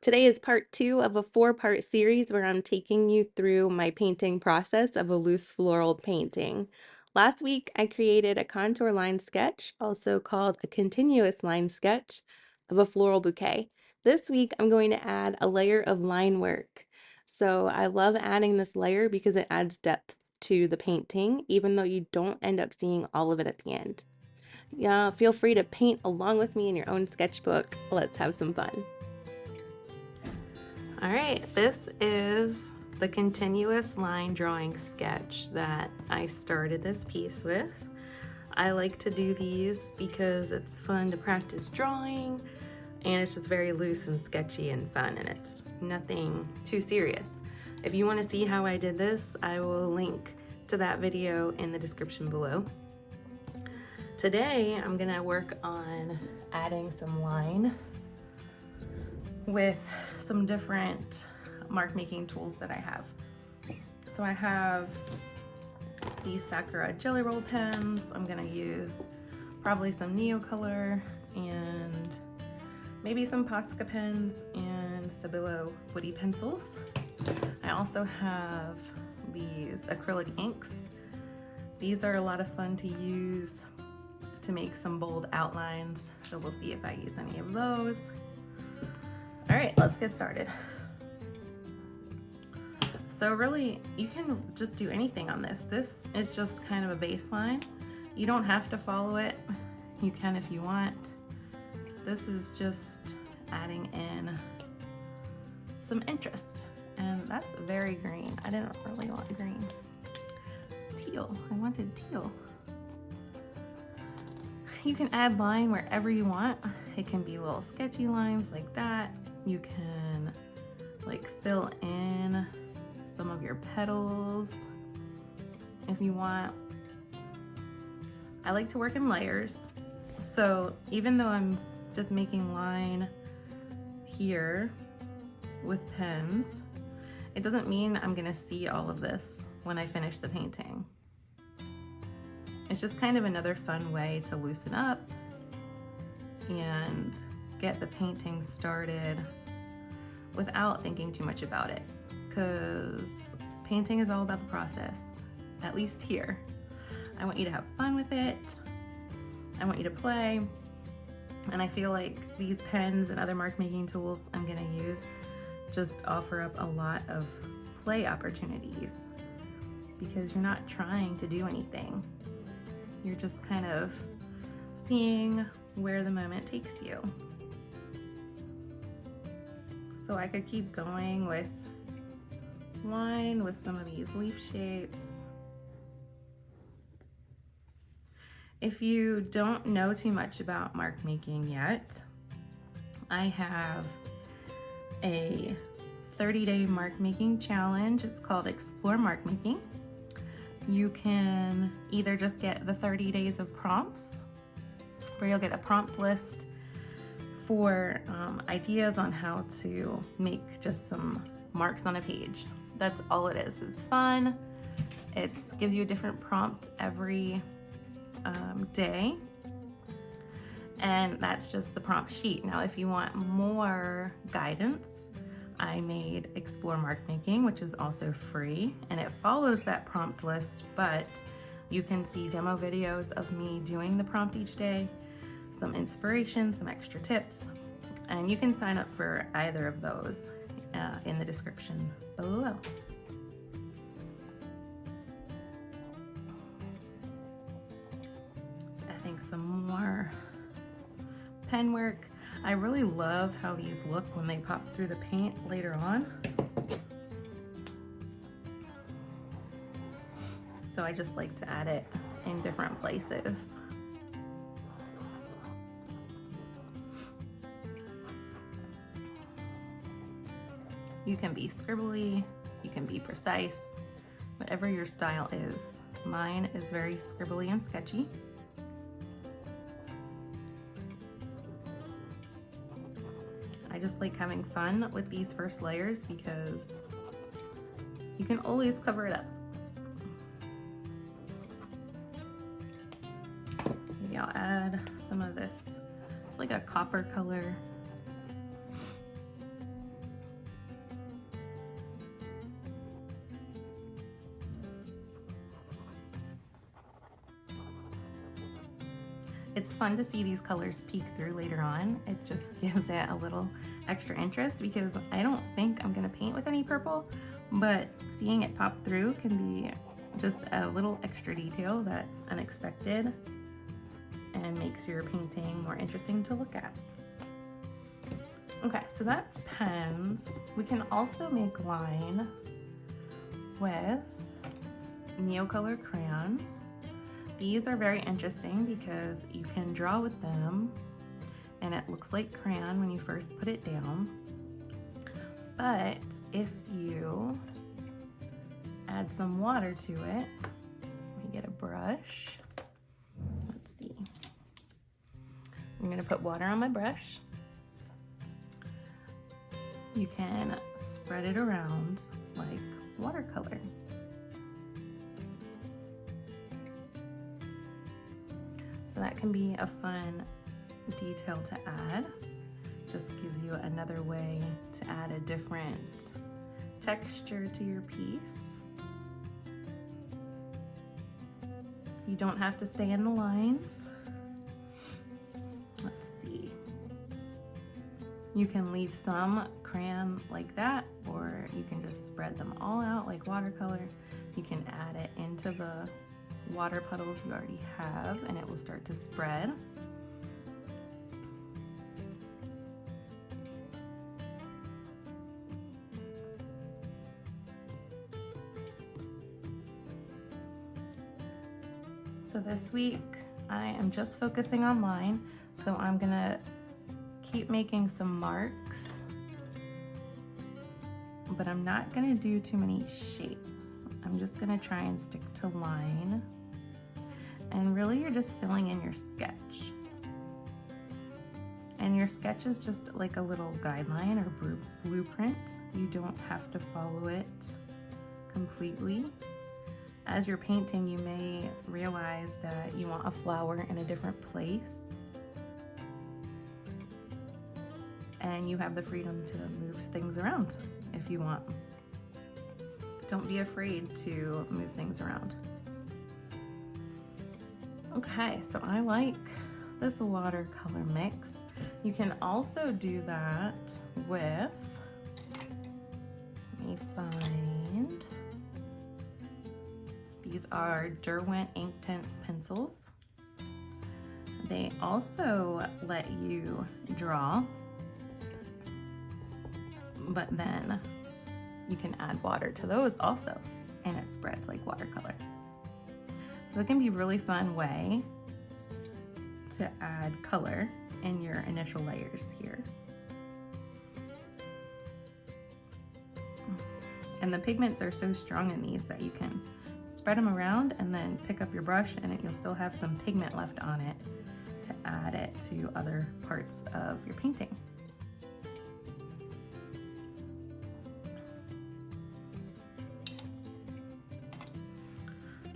Today is part 2 of a 4-part series where I'm taking you through my painting process of a loose floral painting. Last week, I created a contour line sketch, also called a continuous line sketch, of a floral bouquet. This week, I'm going to add a layer of line work. So I love adding this layer because it adds depth to the painting, even though you don't end up seeing all of it at the end. Yeah, feel free to paint along with me in your own sketchbook. Let's have some fun. All right, this is the continuous line drawing sketch that I started this piece with. I like to do these because it's fun to practice drawing, and it's just very loose and sketchy and fun, and it's nothing too serious. If you want to see how I did this, I will link to that video in the description below. Today, I'm gonna work on adding some line with some different mark making tools that I have. So I have these Sakura Jelly Roll pens. I'm gonna use probably some Neocolor and maybe some Posca pens and Stabilo woody pencils. I also have these acrylic inks. These are a lot of fun to use to make some bold outlines, so we'll see if I use any of those. All right, let's get started. So really, you can just do anything on this. This is just kind of a baseline. You don't have to follow it. You can if you want. This is just adding in some interest. And that's very green. I didn't really want green. Teal, I wanted teal. You can add line wherever you want. It can be little sketchy lines like that. You can like fill in some of your petals if you want. I like to work in layers. So even though I'm just making line here with pens, it doesn't mean I'm gonna see all of this when I finish the painting. It's just kind of another fun way to loosen up and get the painting started without thinking too much about it, because painting is all about the process, at least here. I want you to have fun with it. I want you to play. And I feel like these pens and other mark making tools I'm gonna use just offer up a lot of play opportunities, because you're not trying to do anything. You're just kind of seeing where the moment takes you. So I could keep going with line with some of these leaf shapes. If you don't know too much about mark making yet, I have a 30-day mark making challenge. It's called Explore Mark Making. You can either just get the 30 days of prompts, where you'll get a prompt list for ideas on how to make just some marks on a page. That's all it is. It's fun. It gives you a different prompt every day, and that's just the prompt sheet. Now, if you want more guidance, I made Explore Mark Making, which is also free, and it follows that prompt list, but you can see demo videos of me doing the prompt each day, some inspiration, some extra tips, and you can sign up for either of those in the description below. So adding some more pen work. I really love how these look when they pop through the paint later on. So I just like to add it in different places. You can be scribbly, you can be precise, whatever your style is. Mine is very scribbly and sketchy. I just like having fun with these first layers because you can always cover it up. Maybe I'll add some of this. It's like a copper color. it's fun to see these colors peek through later on. It just gives it a little extra interest because I don't think I'm gonna paint with any purple, but seeing it pop through can be just a little extra detail that's unexpected and makes your painting more interesting to look at. Okay, so that's pens. We can also make line with Neocolor crayons. These are very interesting because you can draw with them and it looks like crayon when you first put it down. But if you add some water to it, let me get a brush. Let's see. I'm gonna put water on my brush. You can spread it around like watercolor. So that can be a fun detail to add. Just gives you another way to add a different texture to your piece. You don't have to stay in the lines. Let's see. You can leave some crayon like that, or you can just spread them all out like watercolor. You can add it into the water puddles you already have and it will start to spread. So this week I am just focusing on line, so I'm gonna keep making some marks, but I'm not gonna do too many shapes. I'm just gonna try and stick to line. And really you're just filling in your sketch. And your sketch is just like a little guideline or blueprint. You don't have to follow it completely. As you're painting, you may realize that you want a flower in a different place. And you have the freedom to move things around if you want. Don't be afraid to move things around. Okay, so I like this watercolor mix. You can also do that with, let me find, these are Derwent Inktense pencils. They also let you draw, but then you can add water to those also, and it spreads like watercolor. So it can be a really fun way to add color in your initial layers here. And the pigments are so strong in these that you can spread them around and then pick up your brush and you'll still have some pigment left on it to add it to other parts of your painting.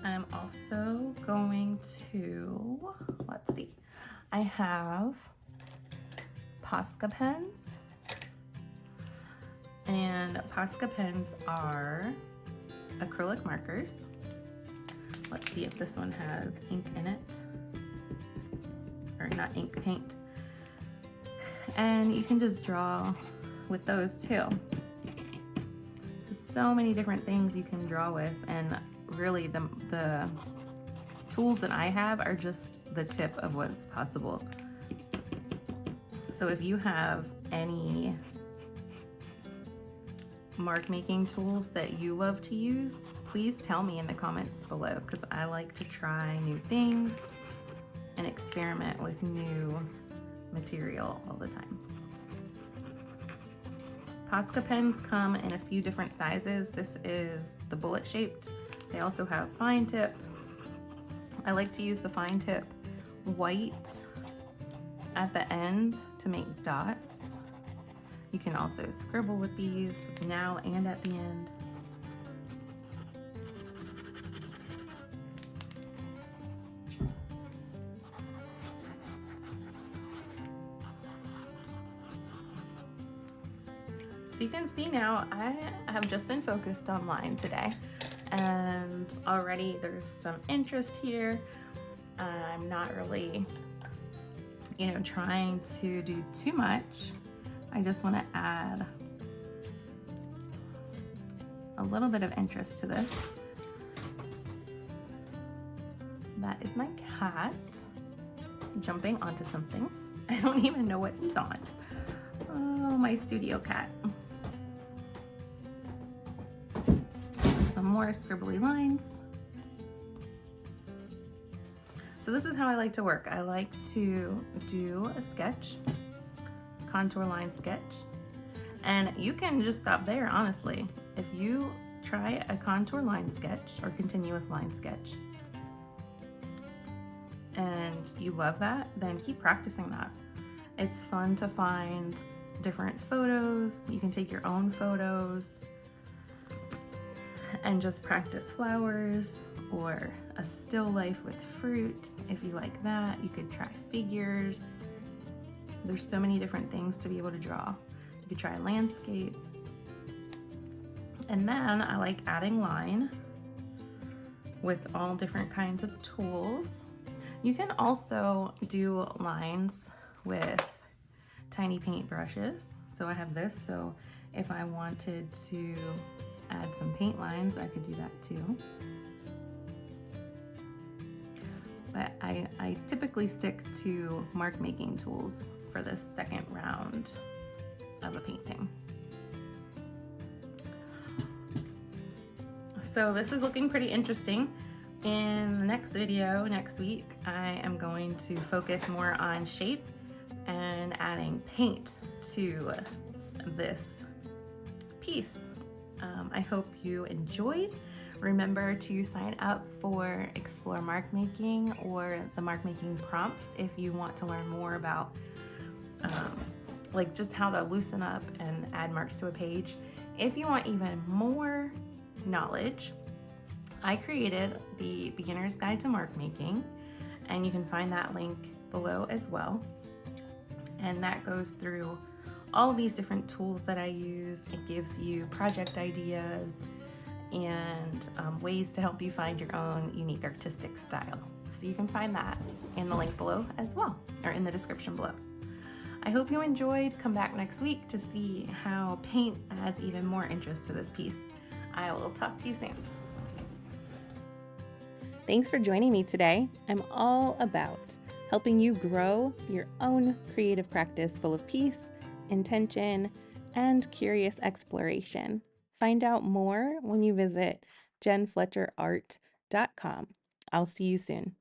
I'm also going to, let's see, I have Posca pens, and Posca pens are acrylic markers. Let's see if this one has ink in it, or not ink, paint. And you can just draw with those too. There's so many different things you can draw with, and really the tools that I have are just the tip of what's possible. So if you have any mark making tools that you love to use, please tell me in the comments below, because I like to try new things and experiment with new material all the time. Posca pens come in a few different sizes. This is the bullet shaped. They also have fine tip. I like to use the fine tip white at the end to make dots. You can also scribble with these now and at the end. So you can see now I have just been focused on line today, and already there's some interest here. I'm not really trying to do too much. I just want to add a little bit of interest to this. That is my cat jumping onto something. I don't even know what he's on. Oh, my studio cat. Some more scribbly lines. So this is how I like to work. I like to do a sketch, contour line sketch, and you can just stop there, honestly. If you try a contour line sketch or continuous line sketch and you love that, then keep practicing that. It's fun to find different photos. You can take your own photos and just practice flowers or a still life with fruit. If you like that, you could try figures. There's so many different things to be able to draw. You could try landscapes. And then I like adding line with all different kinds of tools. You can also do lines with tiny paint brushes. So I have this, so if I wanted to add some paint lines, I could do that too. But I typically stick to mark making tools for this second round of a painting. So this is looking pretty interesting. In the next video next week, I am going to focus more on shape and adding paint to this piece. I hope you enjoyed. Remember to sign up for Explore Mark Making or the mark making prompts if you want to learn more about like just how to loosen up and add marks to a page. If you want even more knowledge, I created the Beginner's Guide to Mark Making, and you can find that link below as well. And that goes through all of these different tools that I use. It gives you project ideas and ways to help you find your own unique artistic style. So you can find that in the link below as well, or in the description below. I hope you enjoyed. Come back next week to see how paint adds even more interest to this piece. I will talk to you soon. Thanks for joining me today. I'm all about helping you grow your own creative practice full of peace, intention, and curious exploration. Find out more when you visit jenfletcherart.com. I'll see you soon.